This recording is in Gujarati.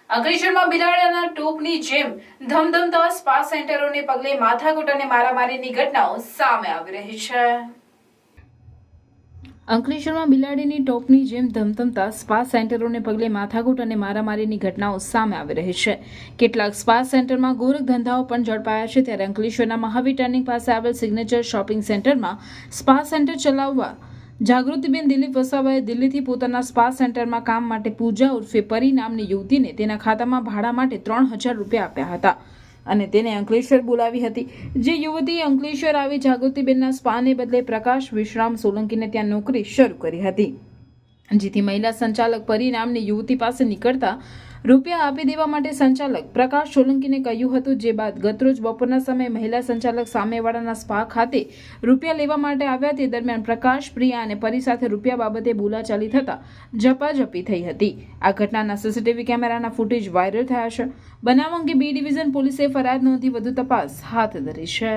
અંકલેશ્વરમાં બિલાડીના ટોપની જેમ ધમધમતા સ્પા સેન્ટરોને પગલે માથાકૂટ અને મારામારીની ઘટનાઓ સામે આવી રહી છે। અંકલેશ્વરમાં બિલાડીની ટોપની જેમ ધમધમતા સ્પા સેન્ટરોને પગલે માથાકૂટ અને મારામારીની ઘટનાઓ સામે આવી રહી છે। કેટલાક સ્પા સેન્ટરમાં ગોરખ ધંધાઓ પણ ઝડપાયા છે, ત્યારે અંકલેશ્વરના મહાવીર ટર્નિંગ પાસે આવેલ સિગ્નેચર શોપિંગ સેન્ટરમાં સ્પા સેન્ટર ચલાવવા જાગૃતિબેન દિલીપ વસાવાએ દિલ્હીથી પોતાના સ્પા સેન્ટરમાં કામ માટે પૂજા ઉર્ફે પરી નામની યુવતીને તેના ખાતામાં ભાડા માટે 3000 રૂપિયા આપ્યા હતા અને તેને અંકલેશ્વર બોલાવી હતી। જે યુવતીએ અંકલેશ્વર આવી જાગૃતિબેનના સ્પાને બદલે પ્રકાશ વિશ્રામ સોલંકીને ત્યાં નોકરી શરૂ કરી હતી, જેથી મહિલા સંચાલક પરી નામની યુવતી પાસે નીકળતા રૂપિયા આપી દેવા માટે સંચાલક પ્રકાશ સોલંકીને કહ્યું હતું। જે બાદ ગતરોજ બપોરના સમયે મહિલા સંચાલક સામેવાળાના સ્પા ખાતે રૂપિયા લેવા માટે આવ્યા, તે દરમિયાન પ્રકાશ, પ્રિયા અને પરી સાથે રૂપિયા બાબતે બોલાચાલી થતા ઝપાઝપી થઈ હતી। આ ઘટનાના સીસીટીવી કેમેરાના ફૂટેજ વાયરલ થયા છે। બનાવ અંગે બી ડિવિઝન પોલીસે ફરિયાદ નોંધી વધુ તપાસ હાથ ધરી છે।